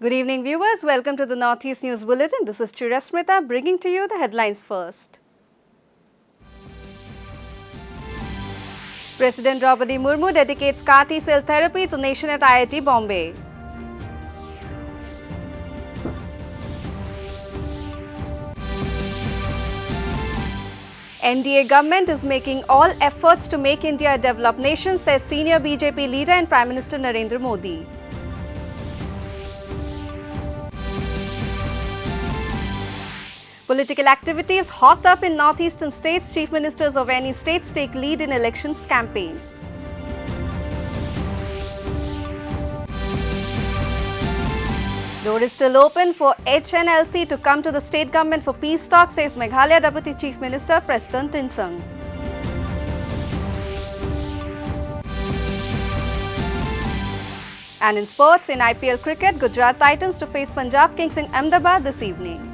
Good evening, viewers. Welcome to the Northeast News Bulletin. This is Tirelessly bringing to you the headlines first. President Draupadi Murmu dedicates CAR T-cell therapy to nation at IIT Bombay. NDA government is making all efforts to make India a developed nation, says senior BJP leader and Prime Minister Narendra Modi. Political activities hot up in northeastern states. Chief ministers of any states take lead in elections campaign. Door is still open for HNLC to come to the state government for peace talks, says Meghalaya Deputy Chief Minister Preston Tinsung. And in sports, in IPL cricket, Gujarat Titans to face Punjab Kings in Ahmedabad this evening.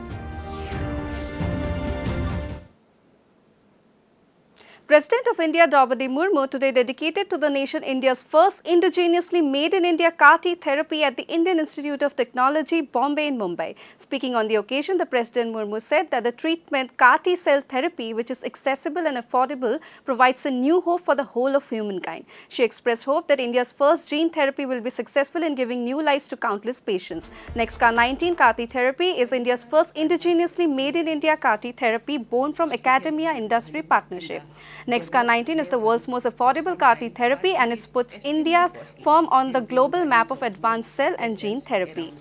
President of India Draupadi Murmu today dedicated to the nation India's first indigenously made in India CAR T therapy at the Indian Institute of Technology, Bombay in Mumbai. Speaking on the occasion, the President Murmu said that the treatment CAR T cell therapy, which is accessible and affordable, provides a new hope for the whole of humankind. She expressed hope that India's first gene therapy will be successful in giving new lives to countless patients. Next-CAR-19 CAR T therapy is India's first indigenously made in India CAR T therapy born from academia industry partnership. Next-CAR-19 is the world's most affordable CAR T therapy, and it puts India's firm on the global map of advanced cell and gene therapy.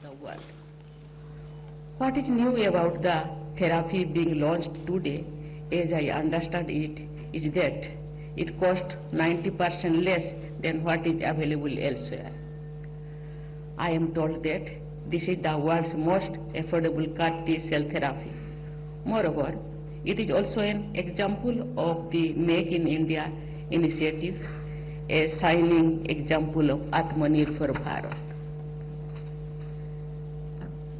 What is new about the therapy being launched today, as I understand it, is that it costs 90% less than what is available elsewhere. I am told that this is the world's most affordable CAR T cell therapy. Moreover, it is also an example of the Make in India initiative, a shining example of Atmanirbhar Bharat.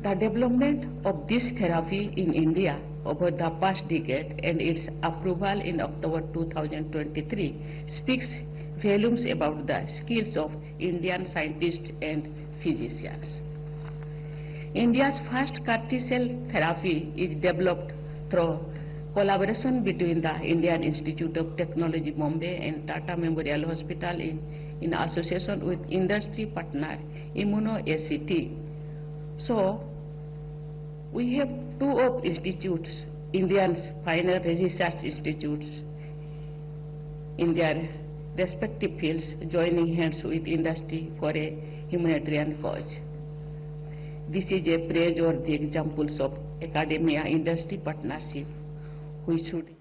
The development of this therapy in India over the past decade and its approval in October 2023 speaks volumes about the skills of Indian scientists and physicians. India's first CAR T-cell therapy is developed through collaboration between the Indian Institute of Technology Bombay and Tata Memorial Hospital in association with industry partner ImmunoACT. So, we have two of institutes, India's final research institutes, in their respective fields, joining hands with industry for a humanitarian cause. This is a praiseworthy examples of academia-industry partnership. We should.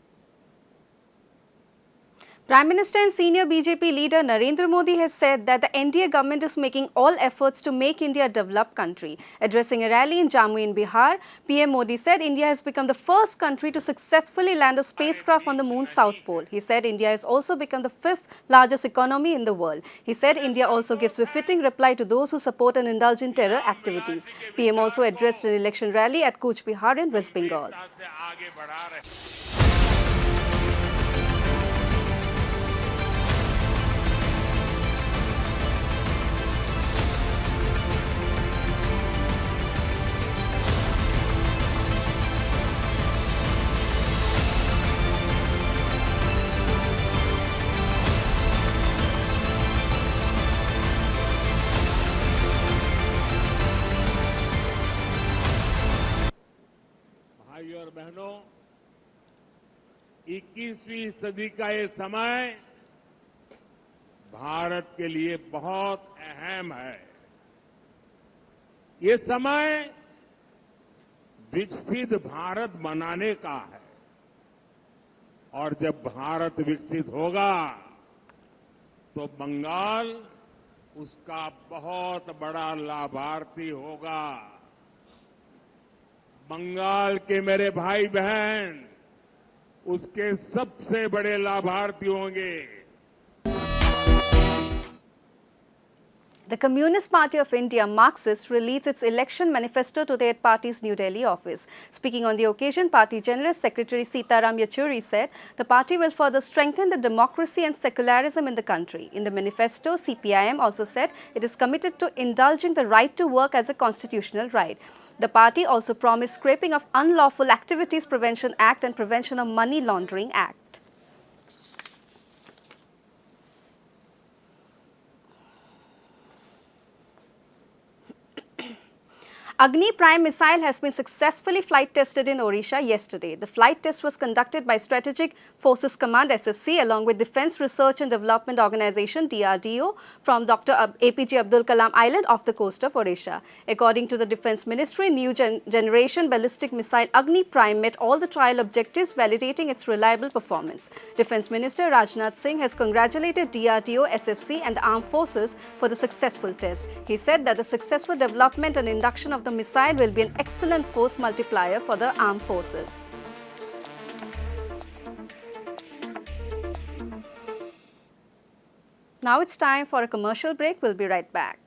Prime Minister and senior BJP leader Narendra Modi has said that the NDA government is making all efforts to make India a developed country. Addressing a rally in Jammu in Bihar, PM Modi said India has become the first country to successfully land a spacecraft on the moon's south pole. He said India has also become the fifth largest economy in the world. He said India also gives befitting reply to those who support and indulge in terror activities. PM also addressed an election rally at Cooch Behar in West Bengal. भाइयों और बहनों, 21वीं सदी का ये समय भारत के लिए बहुत अहम है। ये समय विकसित भारत बनाने का है, और जब भारत विकसित होगा तो बंगाल उसका बहुत बड़ा लाभार्थी होगा। बंगाल के मेरे भाई बहन उसके सबसे बड़े लाभार्थी होंगे। The Communist Party of India, Marxist, released its election manifesto today at party's New Delhi office. Speaking on the occasion, Party General Secretary Sitaram Yechury said the party will further strengthen the democracy and secularism in the country. In the manifesto, CPIM also said it is committed to indulging the right to work as a constitutional right. The party also promised scrapping of Unlawful Activities Prevention Act and Prevention of Money Laundering Act. Agni Prime missile has been successfully flight tested in Odisha yesterday. The flight test was conducted by Strategic Forces Command (SFC) along with Defence Research and Development Organisation (DRDO) from Dr. APJ Abdul Kalam Island off the coast of Odisha. According to the Defence Ministry, new generation ballistic missile Agni Prime met all the trial objectives, validating its reliable performance. Defence Minister Rajnath Singh has congratulated DRDO, SFC and the armed forces for the successful test. He said that the successful development and induction of the missile will be an excellent force multiplier for the armed forces. Now it's time for a commercial break. We'll be right back.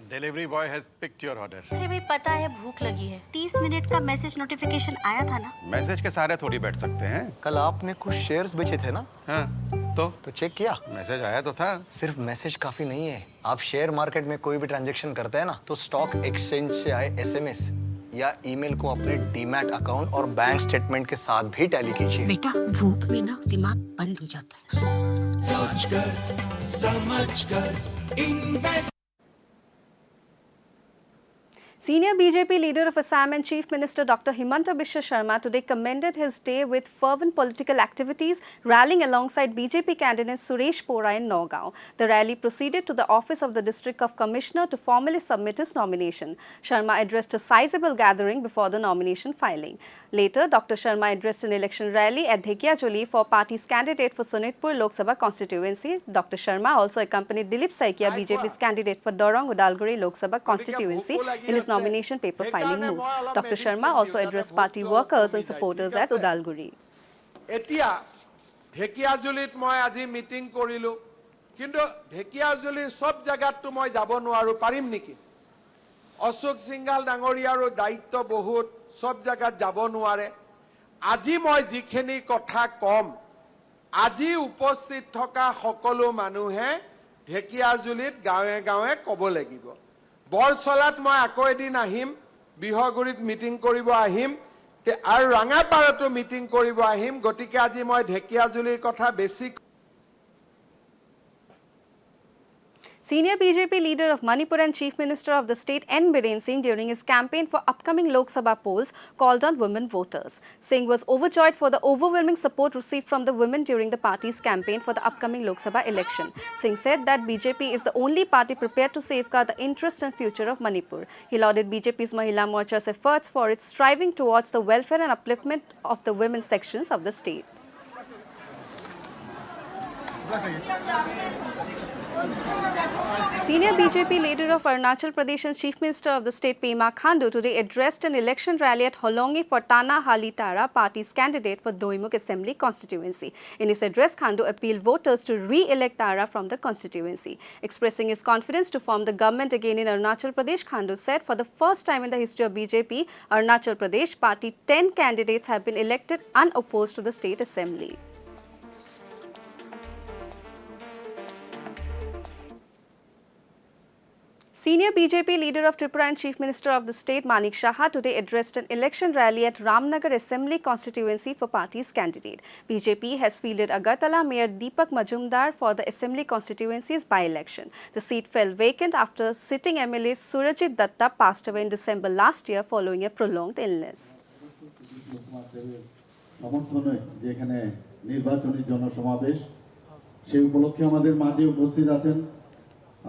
Delivery boy has picked your order. अरे भाई पता है भूख लगी है 30 minute का message notification आया था ना मैसेज के सारे थोड़ी बैठ सकते हैं कल आपने कुछ शेयर्स बेचे थे ना हाँ तो चेक किया मैसेज आया तो था सिर्फ मैसेज काफी नहीं है आप शेयर मार्केट में कोई भी ट्रांजैक्शन करते हैं ना तो स्टॉक एक्सचेंज से आए एसएमएस या ईमेल को अपने डीमैट अकाउंट और बैंक स्टेटमेंट के साथ भी टैली कीजिए बेटा भूख में ना दिमाग बंद हो जाता है सोचकर समझकर invest Senior BJP leader of Assam and Chief Minister Dr. Himanta Biswa Sharma today commended his day with fervent political activities, rallying alongside BJP candidate Suresh Pora in Nagaon. The rally proceeded to the office of the District of Commissioner to formally submit his nomination. Sharma addressed a sizable gathering before the nomination filing. Later, Dr. Sharma addressed an election rally at Dhekiajuli for party's candidate for Sonitpur Lok Sabha constituency. Dr. Sharma also accompanied Dilip Saikia, BJP's candidate for Dorong Udalguri Lok Sabha constituency, in his nomination paper filing move. Dr. Sharma also addressed party workers and supporters at Udalguri. Etia Dhekiajulit moi aji meeting korilu kintu Dhekiajulir sob jagat tu moi jabo noaru parim niki Ashok Singhal dangoriaru daitto bahut sob jagat jabo noare aji moi jikhini kotha kom aji uposthit thoka সকলো মানুহে Dhekiajulit gawe gawe kobo lagibo বৰচলাত মই আকৌ এদিন আহিম বিহগুৰিত meeting কৰিব আহিম আৰু ৰাঙাপাৰাতো meeting কৰিব আহিম গতিকে আজি মই ঢেকিয়াজুলিৰ কথা বেছি Senior BJP leader of Manipur and Chief Minister of the state N. Biren Singh during his campaign for upcoming Lok Sabha polls called on women voters. Singh was overjoyed for the overwhelming support received from the women during the party's campaign for the upcoming Lok Sabha election. Singh said that BJP is the only party prepared to safeguard the interest and future of Manipur. He lauded BJP's Mahila Morcha's efforts for its striving towards the welfare and upliftment of the women's sections of the state. Senior BJP leader of Arunachal Pradesh and Chief Minister of the state Pema Khandu today addressed an election rally at Holongi for Tana Halitara, party's candidate for Doimuk Assembly constituency. In his address, Khandu appealed voters to re-elect Tara from the constituency. Expressing his confidence to form the government again in Arunachal Pradesh, Khandu said for the first time in the history of BJP, Arunachal Pradesh party 10 candidates have been elected unopposed to the state assembly. Senior BJP leader of Tripura and Chief Minister of the state Manik Saha today addressed an election rally at Ramnagar Assembly constituency for party's candidate. BJP has fielded Agartala Mayor Deepak Majumdar for the Assembly constituency's by-election. The seat fell vacant after sitting MLA Surajit Datta passed away in December last year following a prolonged illness.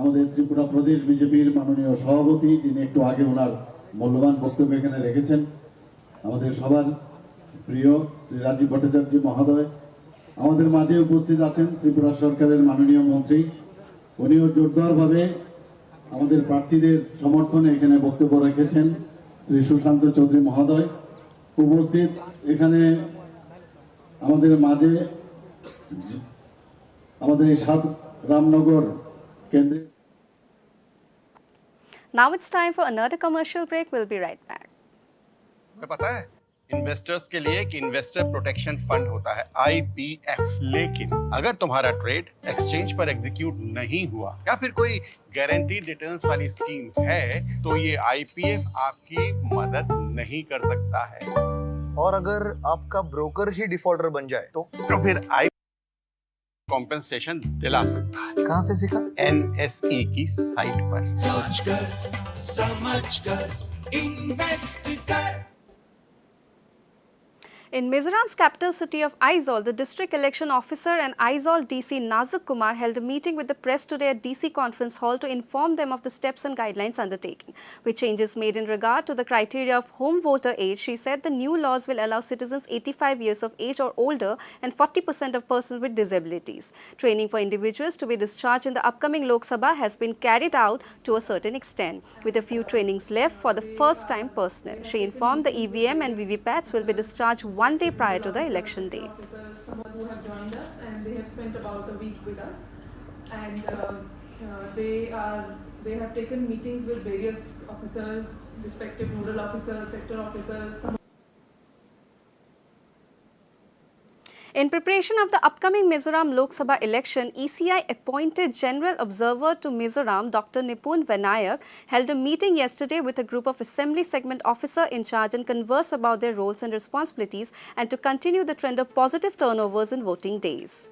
আমাদের ত্রিপুরা প্রদেশ বিজেপির মাননীয় সভাপতি যিনি একটু আগে ওনার মূল্যবান বক্তব্য এখানে রেখেছেন আমাদের সবার প্রিয় শ্রী রাজীব ভট্টাচার্য মহোদয় আমাদের মাঝে উপস্থিত আছেন ত্রিপুরা সরকারের মাননীয় মন্ত্রী উনিও জোরদারভাবে আমাদের প্রার্থীদের সমর্থনে এখানে বক্তব্য রেখেছেন শ্রী সুশান্ত চৌধুরী মহোদয় উপস্থিত এখানে আমাদের মাঝে আমাদের এই সাত রামনগর কেন্দ্রে Now it's time for another commercial break. We'll be right back. तुम्हें पता है इन्वेस्टर्स के लिए एक इन्वेस्टर प्रोटेक्शन फंड होता है IPF। लेकिन अगर तुम्हारा ट्रेड एक्सचेंज पर एग्जीक्यूट नहीं हुआ या फिर कोई गारंटीड रिटर्न्स वाली स्कीम है तो ये IPF आपकी मदद नहीं कर सकता है। और अगर आपका ब्रोकर ही डिफॉल्टर बन जाए तो फिर कॉम्पेंसेशन दिला सकता है। कहाँ से सीखा? NSE की साइट पर। सोचकर समझकर इन्वेस्ट कर। In Mizoram's capital city of Aizawl, the district election officer and Aizawl DC Nazuk Kumar held a meeting with the press today at DC Conference Hall to inform them of the steps and guidelines undertaken. With changes made in regard to the criteria of home voter age, she said the new laws will allow citizens 85 years of age or older and 40% of persons with disabilities. Training for individuals to be discharged in the upcoming Lok Sabha has been carried out to a certain extent, with a few trainings left for the first time personnel. She informed the EVM and VVPATs will be discharged one day prior to the election date. Some who have joined us and they have spent about a week with us, and they have taken meetings with various officers, respective nodal officers, sector officers. In preparation of the upcoming Mizoram Lok Sabha election, ECI appointed General Observer to Mizoram, Dr. Nipun Vinayak, held a meeting yesterday with a group of Assembly Segment Officer in charge and conversed about their roles and responsibilities and to continue the trend of positive turnovers in voting days.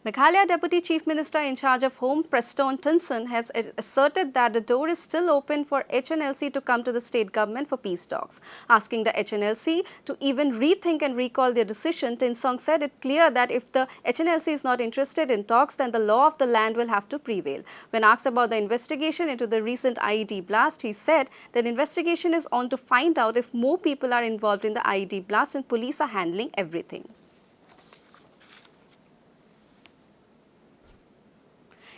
Meghalaya Deputy Chief Minister in charge of Home, Preston Tinson, has asserted that the door is still open for HNLC to come to the state government for peace talks. Asking the HNLC to even rethink and recall their decision, Tinsong said it clear that if the HNLC is not interested in talks, then the law of the land will have to prevail. When asked about the investigation into the recent IED blast, he said that investigation is on to find out if more people are involved in the IED blast and police are handling everything.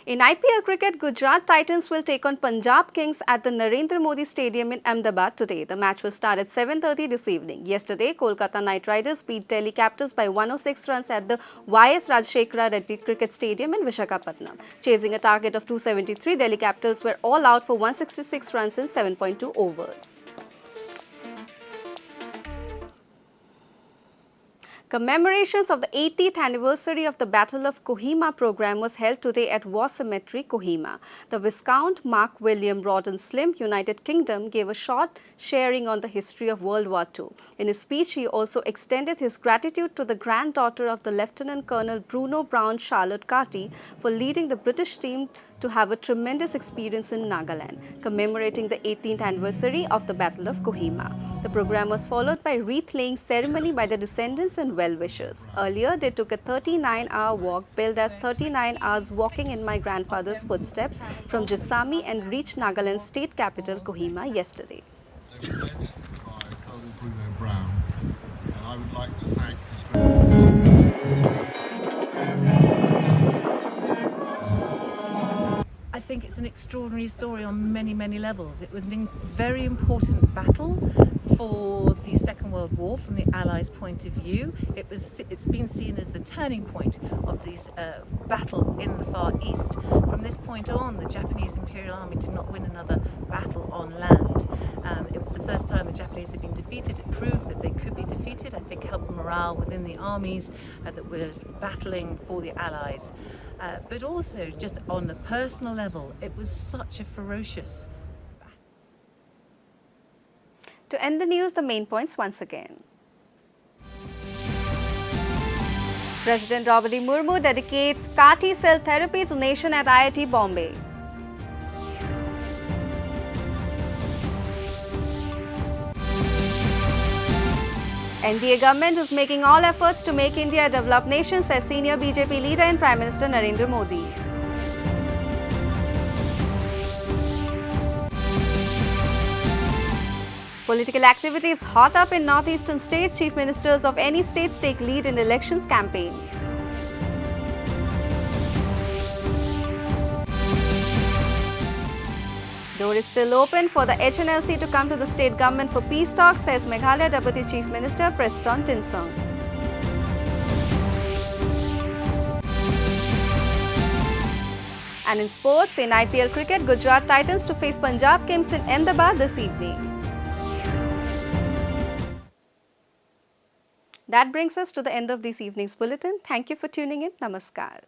In IPL cricket, Gujarat Titans will take on Punjab Kings at the Narendra Modi Stadium in Ahmedabad today. The match will start at 7:30 this evening. Yesterday, Kolkata Knight Riders beat Delhi Capitals by 106 runs at the YS Rajshekhara Reddy Cricket Stadium in Visakhapatnam. Chasing a target of 273, Delhi Capitals were all out for 166 runs in 7.2 overs. Commemorations of the 80th anniversary of the Battle of Kohima program was held today at War Cemetery, Kohima. The Viscount Mark William Rawdon Slim, United Kingdom, gave a short sharing on the history of World War II. In his speech, he also extended his gratitude to the granddaughter of the Lieutenant Colonel Bruno Brown, Charlotte Carty, for leading the British team to have a tremendous experience in Nagaland, commemorating the 18th anniversary of the Battle of Kohima. The program was followed by wreath-laying ceremony by the descendants and well-wishers. Earlier, they took a 39-hour walk billed as 39 hours walking in my grandfather's footsteps from Jissami and reached Nagaland's state capital, Kohima, yesterday. Led by Colonel Bruno Brown, and I would like to thank I think it's an extraordinary story on many, many levels. It was a very important battle for the Second World War from the Allies' point of view. It's been seen as the turning point of this battle in the Far East. From this point on, the Japanese Imperial Army did not win another battle on land. It was the first time the Japanese had been defeated. It proved that they could be defeated. I think helped morale within the armies that were battling for the Allies. But also, just on the personal level, it was such a ferocious battle. To end the news, the main points once again. President Draupadi Murmu dedicates CAR T cell therapy to nation at IIT Bombay. NDA government is making all efforts to make India a developed nation, says senior BJP leader and Prime Minister Narendra Modi. Political activity is hot up in northeastern states. Chief ministers of any states take lead in elections campaign. Door is still open for the HNLC to come to the state government for peace talks, says Meghalaya Deputy Chief Minister Preston Tinsong. And in sports, in IPL cricket, Gujarat Titans to face Punjab Kings in Ahmedabad this evening. That brings us to the end of this evening's bulletin. Thank you for tuning in. Namaskar.